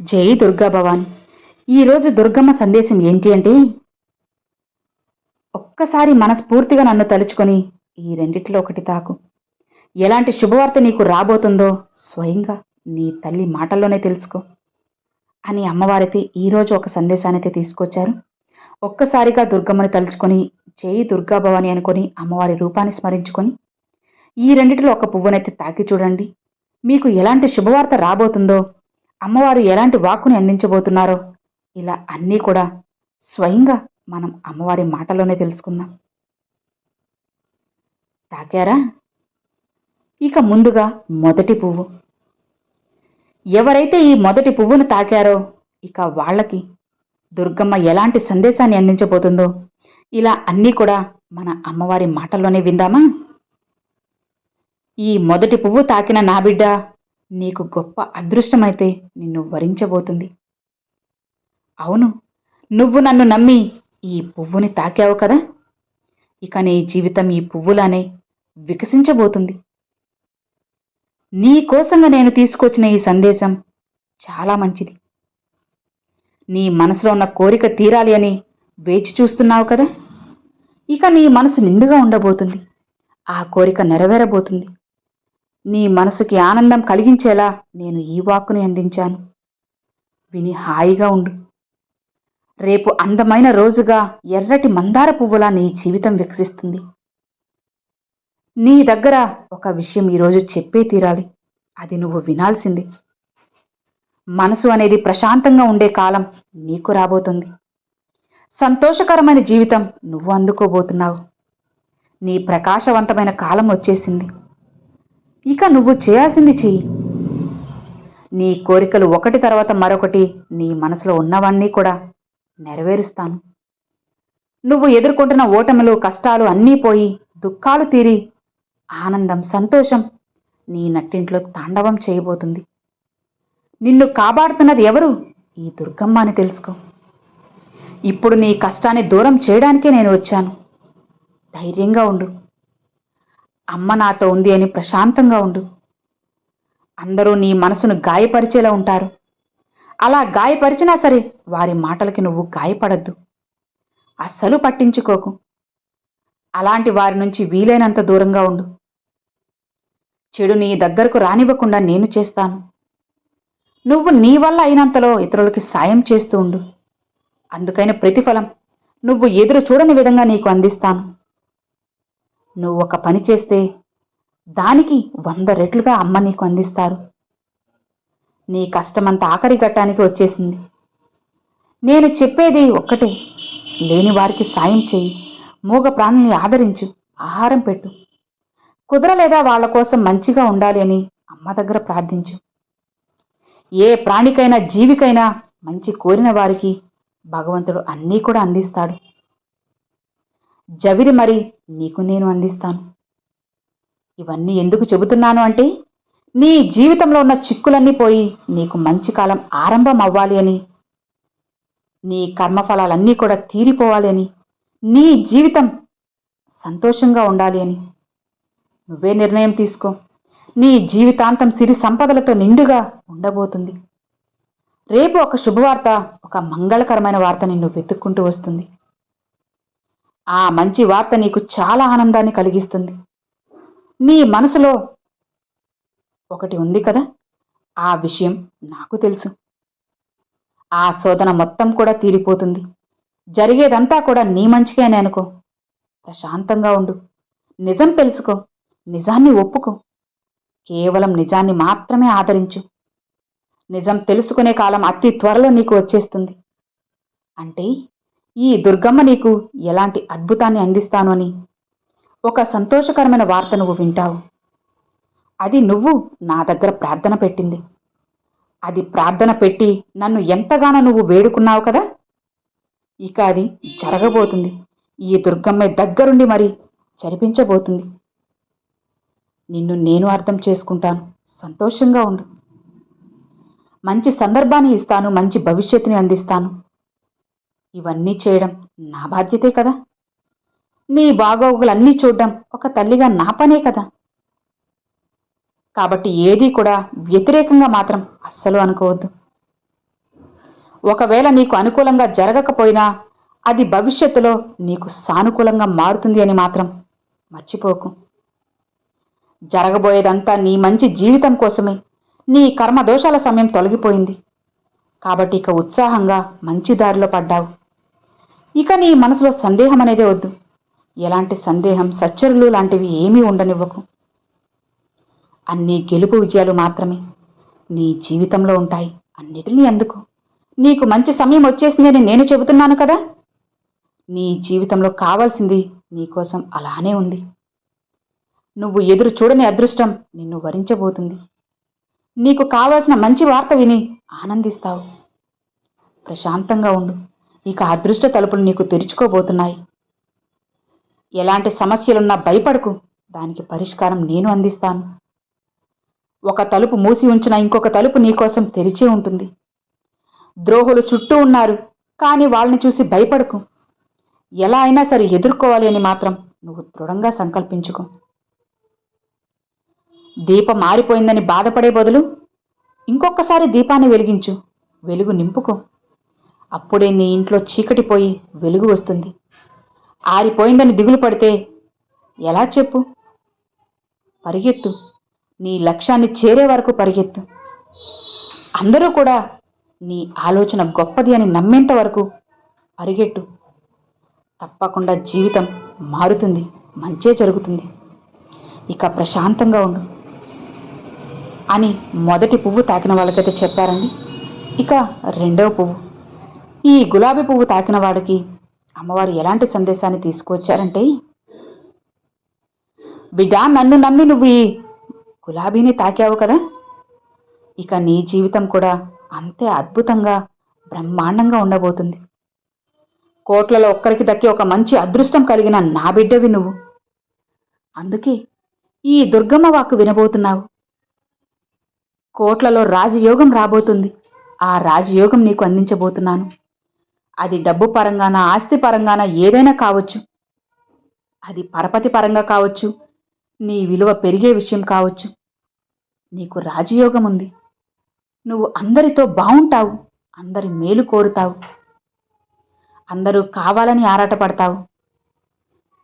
జై దుర్గా భవాని. ఈరోజు దుర్గమ్మ సందేశం ఏంటి అంటే, ఒక్కసారి మనస్ఫూర్తిగా నన్ను తలుచుకొని ఈ రెండిట్లో ఒకటి తాకు. ఎలాంటి శుభవార్త నీకు రాబోతుందో స్వయంగా నీ తల్లి మాటల్లోనే తెలుసుకో అని అమ్మవారైతే ఈరోజు ఒక సందేశానైతే తీసుకొచ్చారు. ఒక్కసారిగా దుర్గమ్మని తలుచుకొని జై దుర్గా భవాని అనుకొని అమ్మవారి రూపాన్ని స్మరించుకొని ఈ రెండిటిలో ఒక పువ్వునైతే తాకి చూడండి. మీకు ఎలాంటి శుభవార్త రాబోతుందో, అమ్మవారు ఎలాంటి వాక్కుని అందించబోతున్నారో ఇలా అన్నీ కూడా స్వయంగా మనం అమ్మవారి మాటలోనే తెలుసుకుందాం. తాకారా? ఇక ముందుగా మొదటి పువ్వు. ఎవరైతే ఈ మొదటి పువ్వును తాకారో ఇక వాళ్ళకి దుర్గమ్మ ఎలాంటి సందేశాన్ని అందించబోతుందో ఇలా అన్నీ కూడా మన అమ్మవారి మాటల్లోనే విందామా? ఈ మొదటి పువ్వు తాకిన నా బిడ్డ, నీకు గొప్ప అదృష్టమైతే నిన్ను వరించబోతుంది. అవును, నువ్వు నన్ను నమ్మి ఈ పువ్వుని తాకావు కదా, ఇక నీ జీవితం ఈ పువ్వులానే వికసించబోతుంది. నీ కోసంగా నేను తీసుకొచ్చిన ఈ సందేశం చాలా మంచిది. నీ మనసులో ఉన్న కోరిక తీరాలి అని వేచి చూస్తున్నావు కదా, ఇక నీ మనసు నిండుగా ఉండబోతుంది. ఆ కోరిక నెరవేరబోతుంది. నీ మనసుకి ఆనందం కలిగించేలా నేను ఈ వాక్కుని అందించాను. విని హాయిగా ఉండు. రేపు అందమైన రోజుగా ఎర్రటి మందార పువ్వులా నీ జీవితం వికసిస్తుంది. నీ దగ్గర ఒక విషయం ఈరోజు చెప్పే తీరాలి. అది నువ్వు వినాల్సిందే. మనసు అనేది ప్రశాంతంగా ఉండే కాలం నీకు రాబోతుంది. సంతోషకరమైన జీవితం నువ్వు అందుకోబోతున్నావు. నీ ప్రకాశవంతమైన కాలం వచ్చేసింది. ఇక నువ్వు చేయాల్సింది చెయ్యి. నీ కోరికలు ఒకటి తర్వాత మరొకటి నీ మనసులో ఉన్నవన్నీ కూడా నెరవేరుస్తాను. నువ్వు ఎదుర్కొంటున్న ఓటములు, కష్టాలు అన్నీ పోయి దుఃఖాలు తీరి ఆనందం, సంతోషం నీ నట్టింట్లో తాండవం చేయబోతుంది. నిన్ను కాపాడుతున్నది ఎవరు? ఈ దుర్గమ్మ అని తెలుసుకో. ఇప్పుడు నీ కష్టాన్ని దూరం చేయడానికే నేను వచ్చాను. ధైర్యంగా ఉండు. అమ్మ నాతో ఉంది అని ప్రశాంతంగా ఉండు. అందరూ నీ మనసును గాయపరిచేలా ఉంటారు. అలా గాయపరిచినా సరే వారి మాటలకి నువ్వు గాయపడద్దు. అస్సలు పట్టించుకోకు. అలాంటి వారి నుంచి వీలైనంత దూరంగా ఉండు. చెడు నీ దగ్గరకు రానివ్వకుండా నేను చేస్తాను. నువ్వు నీ వల్ల అయినంతలో ఇతరులకి సాయం చేస్తూ ఉండు. అందుకైన ప్రతిఫలం నువ్వు ఎదురు చూడని విధంగా నీకు అందిస్తాను. నువ్వు ఒక పని చేస్తే దానికి 100 రెట్లుగా అమ్మ నీకు అందిస్తారు. నీ కష్టమంతా ఆఖరి ఘట్టానికి వచ్చేసింది. నేను చెప్పేది ఒక్కటే, లేని వారికి సాయం చేయి. మూగ ప్రాణుల్ని ఆదరించు. ఆహారం పెట్టు. కుదరలేదా వాళ్ళ కోసం మంచిగా ఉండాలి అని అమ్మ దగ్గర ప్రార్థించు. ఏ ప్రాణికైనా జీవికైనా మంచి కోరిన వారికి భగవంతుడు అన్నీ కూడా అందిస్తాడు. జవిరి మరి నీకు నేను అందిస్తాను. ఇవన్నీ ఎందుకు చెబుతున్నాను అంటే, నీ జీవితంలో ఉన్న చిక్కులన్నీ పోయి నీకు మంచి కాలం ఆరంభం అవ్వాలి అని, నీ కర్మఫలాలన్నీ కూడా తీరిపోవాలి అని, నీ జీవితం సంతోషంగా ఉండాలి అని నువ్వే నిర్ణయం తీసుకో. నీ జీవితాంతం సిరి సంపదలతో నిండుగా ఉండబోతుంది. రేపు ఒక శుభవార్త, ఒక మంగళకరమైన వార్త నిన్ను వెతుక్కుంటూ వస్తుంది. ఆ మంచి వార్త నీకు చాలా ఆనందాన్ని కలిగిస్తుంది. నీ మనసులో ఒకటి ఉంది కదా, ఆ విషయం నాకు తెలుసు. ఆ శోధన మొత్తం కూడా తీరిపోతుంది. జరిగేదంతా కూడా నీ మంచికే అని అనుకో. ప్రశాంతంగా ఉండు. నిజం తెలుసుకో. నిజాన్ని ఒప్పుకో. కేవలం నిజాన్ని మాత్రమే ఆదరించు. నిజం తెలుసుకునే కాలం అతి త్వరలో నీకు వచ్చేస్తుంది. అంటే ఈ దుర్గమ్మ నీకు ఎలాంటి అద్భుతాన్ని అందిస్తాను అని ఒక సంతోషకరమైన వార్త నువ్వు వింటావు. అది నువ్వు నా దగ్గర ప్రార్థన పెట్టింది. అది ప్రార్థన పెట్టి నన్ను ఎంతగానో నువ్వు వేడుకున్నావు కదా, ఇక అది జరగబోతుంది. ఈ దుర్గమ్మ దగ్గరుండి మరి జరిపించబోతుంది. నిన్ను నేను అర్థం చేసుకుంటాను. సంతోషంగా ఉండు. మంచి సందర్భాన్ని ఇస్తాను. మంచి భవిష్యత్తుని అందిస్తాను. ఇవన్నీ చేయడం నా బాధ్యతే కదా. నీ బాగోగులన్నీ చూడడం ఒక తల్లిగా నా పనే కదా. కాబట్టి ఏదీ కూడా వ్యతిరేకంగా మాత్రం అస్సలు అనుకోవద్దు. ఒకవేళ నీకు అనుకూలంగా జరగకపోయినా అది భవిష్యత్తులో నీకు సానుకూలంగా మారుతుంది అని మాత్రం మర్చిపోకు. జరగబోయేదంతా నీ మంచి జీవితం కోసమే. నీ కర్మదోషాల సమయం తొలగిపోయింది కాబట్టి ఇక ఉత్సాహంగా మంచి దారిలో పడ్డావు. ఇక నీ మనసులో సందేహం అనేదే వద్దు. ఎలాంటి సందేహం, సచ్చరులు లాంటివి ఏమీ ఉండనివ్వకు. అన్నీ గెలుపు విజయాలు మాత్రమే నీ జీవితంలో ఉంటాయి. అన్నిటినీ అందుకు. నీకు మంచి సమయం వచ్చేసిందని నేను చెబుతున్నాను కదా. నీ జీవితంలో కావాల్సింది నీకోసం అలానే ఉంది. నువ్వు ఎదురు చూడని అదృష్టం నిన్ను వరించబోతుంది. నీకు కావాల్సిన మంచి వార్త విని ఆనందిస్తావు. ప్రశాంతంగా ఉండు. ఇక అదృష్ట తలుపులు నీకు తెరుచుకోబోతున్నాయి. ఎలాంటి సమస్యలున్నా భయపడకు. దానికి పరిష్కారం నేను అందిస్తాను. ఒక తలుపు మూసి ఉంచిన ఇంకొక తలుపు నీకోసం తెరిచే ఉంటుంది. ద్రోహులు చుట్టూ ఉన్నారు, కానీ వాళ్ళని చూసి భయపడకు. ఎలా అయినా సరే ఎదుర్కోవాలి అని మాత్రం నువ్వు దృఢంగా సంకల్పించుకో. దీపం మారిపోయిందని బాధపడే బదులు ఇంకొకసారి దీపాన్ని వెలిగించు. వెలుగు నింపుకో. అప్పుడే నీ ఇంట్లో చీకటిపోయి వెలుగు వస్తుంది. ఆరిపోయిందని దిగులు పడితే ఎలా చెప్పు? పరిగెత్తు. నీ లక్ష్యాన్ని చేరే వరకు పరిగెత్తు. అందరూ కూడా నీ ఆలోచన గొప్పది అని నమ్మేంత వరకు పరిగెట్టు. తప్పకుండా జీవితం మారుతుంది, మంచే జరుగుతుంది. ఇక ప్రశాంతంగా ఉండు అని మొదటి పువ్వు తాకిన వాళ్ళకైతే చెప్పారండి. ఇక రెండవ పువ్వు, ఈ గులాబీ పువ్వు తాకిన వాడికి అమ్మవారు ఎలాంటి సందేశాన్ని తీసుకువచ్చారంటే, బిడ్డా, నన్ను నమ్మి నువ్వు ఈ గులాబీని తాకావు కదా, ఇక నీ జీవితం కూడా అంతే అద్భుతంగా బ్రహ్మాండంగా ఉండబోతుంది. కోట్లలో ఒక్కరికి దక్కి ఒక మంచి అదృష్టం కలిగిన నా బిడ్డవి నువ్వు. అందుకే ఈ దుర్గమ్మ వాక్కు వినబోతున్నావు. కోట్లలో రాజయోగం రాబోతుంది. ఆ రాజయోగం నీకు అందించబోతున్నాను. అది డబ్బు పరంగాన, ఆస్తి పరంగాన ఏదైనా కావచ్చు. అది పరపతి పరంగా కావచ్చు, నీ విలువ పెరిగే విషయం కావచ్చు. నీకు రాజయోగం ఉంది. నువ్వు అందరితో బావుంటావు. అందరి మేలు కోరుతావు. అందరూ కావాలని ఆరాటపడతావు.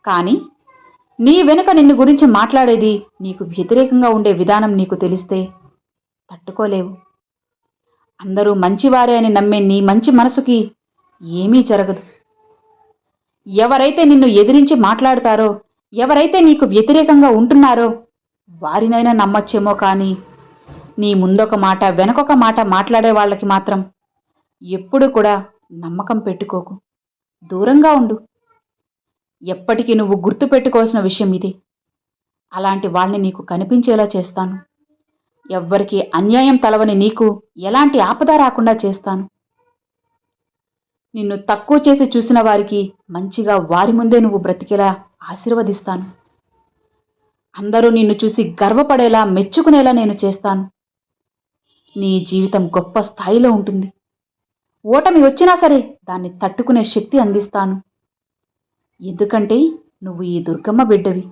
కానీ నీ వెనుక నిన్ను గురించి మాట్లాడేది, నీకు వ్యతిరేకంగా ఉండే విధానం నీకు తెలిస్తే తట్టుకోలేవు. అందరూ మంచివారే అని నమ్మే నీ మంచి మనసుకి ఏమీ జరగదు. ఎవరైతే నిన్ను ఎదిరించి మాట్లాడతారో, ఎవరైతే నీకు వ్యతిరేకంగా ఉంటున్నారో వారినైనా నమ్మచ్చేమో, కానీ నీ ముందొక మాట వెనకొక మాట మాట్లాడే వాళ్ళకి మాత్రం ఎప్పుడూ కూడా నమ్మకం పెట్టుకోకు. దూరంగా ఉండు. ఎప్పటికీ నువ్వు గుర్తుపెట్టుకోవాల్సిన విషయం ఇది. అలాంటి వాళ్ళని నీకు కనిపించేలా చేస్తాను. ఎవ్వరికీ అన్యాయం తలవని నీకు ఎలాంటి ఆపద రాకుండా చేస్తాను. నిన్ను తక్కువ చేసి చూసిన వారికి మంచిగా వారి ముందే నువ్వు బ్రతికేలా ఆశీర్వదిస్తాను. అందరూ నిన్ను చూసి గర్వపడేలా, మెచ్చుకునేలా నేను చేస్తాను. నీ జీవితం గొప్ప స్థాయిలో ఉంటుంది. ఓటమి వచ్చినా సరే దాన్ని తట్టుకునే శక్తి అందిస్తాను. ఎందుకంటే నువ్వు ఈ దుర్గమ్మ బిడ్డవి.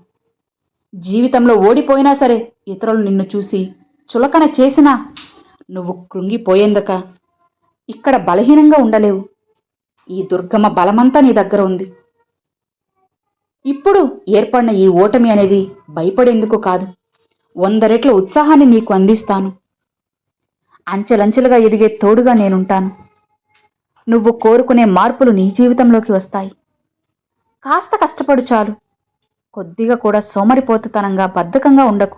జీవితంలో ఓడిపోయినా సరే ఇతరులు నిన్ను చూసి చులకన చేసినా నువ్వు కృంగిపోయేందుక ఇక్కడ బలహీనంగా ఉండలేవు. ఈ దుర్గమ్మ బలమంతా నీ దగ్గర ఉంది. ఇప్పుడు ఏర్పడిన ఈ ఓటమి అనేది భయపడేందుకు కాదు, 100 రెట్ల ఉత్సాహాన్ని నీకు అందిస్తాను. అంచెలంచెలుగా ఎదిగే తోడుగా నేనుంటాను. నువ్వు కోరుకునే మార్పులు నీ జీవితంలోకి వస్తాయి. కాస్త కష్టపడు చాలు. కొద్దిగా కూడా సోమరిపోతుతనంగా, బద్ధకంగా ఉండకు.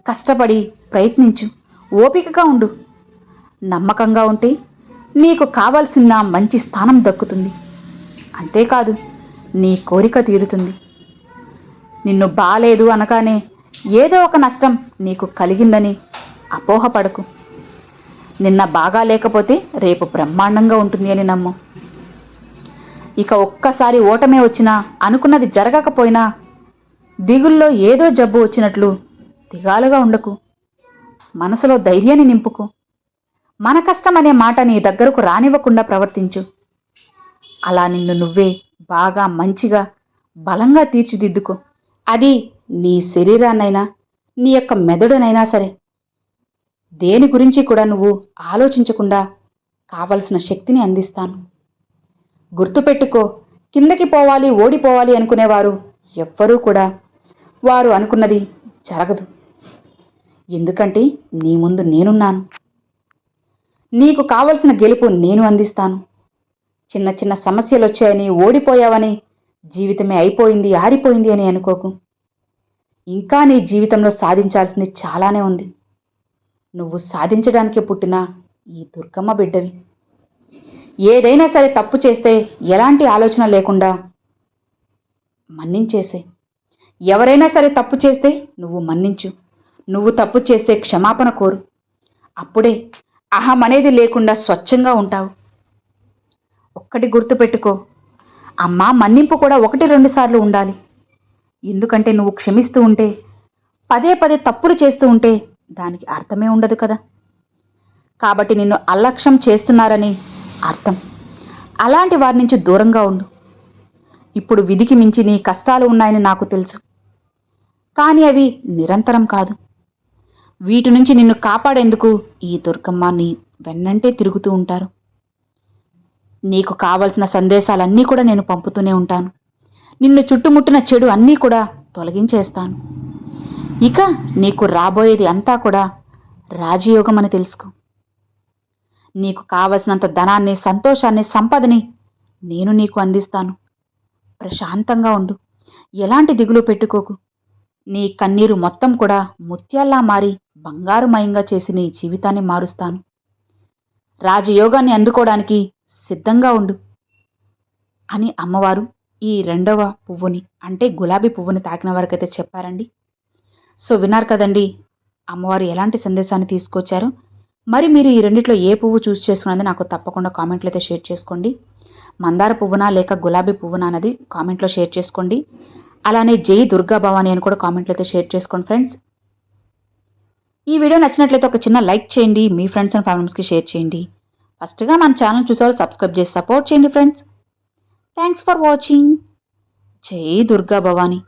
కష్టపడి ప్రయత్నించు. ఓపికగా ఉండు. నమ్మకంగా ఉంటే నీకు కావాల్సిన మంచి స్థానం దక్కుతుంది. అంతేకాదు, నీ కోరిక తీరుతుంది. నిన్ను బాలేదు అనగానే ఏదో ఒక నష్టం నీకు కలిగిందని అపోహపడకు. నిన్న బాగా లేకపోతే రేపు బ్రహ్మాండంగా ఉంటుంది అని నమ్ము. ఇక ఒక్కసారి ఓటమే వచ్చినా, అనుకున్నది జరగకపోయినా దిగుల్లో ఏదో జబ్బు వచ్చినట్లు దిగాలుగా ఉండకు. మనసులో ధైర్యాన్ని నింపుకో. మన కష్టం అనే మాట నీ దగ్గరకు రానివ్వకుండా ప్రవర్తించు. అలా నిన్ను నువ్వే బాగా మంచిగా బలంగా తీర్చిదిద్దుకో. అది నీ శరీరాన్నైనా, నీ యొక్క మెదడునైనా సరే. దేని గురించి కూడా నువ్వు ఆలోచించకుండా కావలసిన శక్తిని అందిస్తాను. గుర్తుపెట్టుకో, కిందకి పోవాలి, ఓడిపోవాలి అనుకునేవారు ఎవ్వరూ కూడా వారు అనుకున్నది జరగదు. ఎందుకంటే నీ ముందు నేనున్నాను. నీకు కావలసిన గెలుపు నేను అందిస్తాను. చిన్న చిన్న సమస్యలు వచ్చాయని, ఓడిపోయావని, జీవితమే అయిపోయింది, ఆరిపోయింది అని అనుకోకు. ఇంకా నీ జీవితంలో సాధించాల్సింది చాలానే ఉంది. నువ్వు సాధించడానికి పుట్టిన ఈ దుర్గమ్మ బిడ్డవి. ఏదైనా సరే తప్పు చేస్తే ఎలాంటి ఆలోచన లేకుండా మన్నించేసే. ఎవరైనా సరే తప్పు చేస్తే నువ్వు మన్నించు. నువ్వు తప్పు చేస్తే క్షమాపణ కోరు. అప్పుడే అహం అనేది లేకుండా స్వచ్ఛంగా ఉంటావు. ఒక్కటి గుర్తుపెట్టుకో, అమ్మా, మన్నింపు కూడా 1-2 సార్లు ఉండాలి. ఎందుకంటే నువ్వు క్షమిస్తూ ఉంటే, పదే పదే తప్పులు చేస్తూ ఉంటే దానికి అర్థమే ఉండదు కదా. కాబట్టి నిన్ను అలక్ష్యం చేస్తున్నారని అర్థం. అలాంటి వారి నుంచి దూరంగా ఉండు. ఇప్పుడు విధికి మించి నీ కష్టాలు ఉన్నాయని నాకు తెలుసు. కానీ అవి నిరంతరం కాదు. వీటి నుంచి నిన్ను కాపాడేందుకు ఈ దుర్గమ్మ నీ వెన్నంటే తిరుగుతూ ఉంటారు. నీకు కావలసిన సందేశాలన్నీ కూడా నేను పంపుతూనే ఉంటాను. నిన్ను చుట్టుముట్టిన చెడు అన్నీ కూడా తొలగించేస్తాను. ఇక నీకు రాబోయేది అంతా కూడా రాజయోగం అని తెలుసుకో. నీకు కావలసినంత ధనాన్ని, సంతోషాన్ని, సంపదని నేను నీకు అందిస్తాను. ప్రశాంతంగా ఉండు. ఎలాంటి దిగులు పెట్టుకోకు. నీ కన్నీరు మొత్తం కూడా ముత్యాల్లా మారి బంగారుమయంగా చేసి నీ జీవితాన్ని మారుస్తాను. రాజయోగాన్ని అందుకోవడానికి సిద్ధంగా ఉండు అని అమ్మవారు ఈ 2వ పువ్వుని, అంటే గులాబీ పువ్వుని తాకిన వారికైతే చెప్పారండి. సో విన్నారు కదండి అమ్మవారు ఎలాంటి సందేశాన్ని తీసుకొచ్చారో. మరి మీరు ఈ రెండిట్లో ఏ పువ్వు చూస్ చేసుకున్నది నాకు తప్పకుండా కామెంట్లో అయితే షేర్ చేసుకోండి. మందార పువ్వునా లేక గులాబీ పువ్వునా అన్నది కామెంట్లో షేర్ చేసుకోండి. అలానే జై దుర్గా భవాని అని కూడా కామెంట్లో అయితే షేర్ చేసుకోండి ఫ్రెండ్స్. ఈ వీడియో నచ్చినట్లయితే ఒక చిన్న లైక్ చేయండి. మీ ఫ్రెండ్స్ అండ్ ఫ్యామిలీస్కి షేర్ చేయండి. ఫస్ట్గా మన ఛానల్ చూసారు, సబ్స్క్రైబ్ చేసి సపోర్ట్ చేయండి ఫ్రెండ్స్. Thanks for watching. జై దుర్గా భవాని.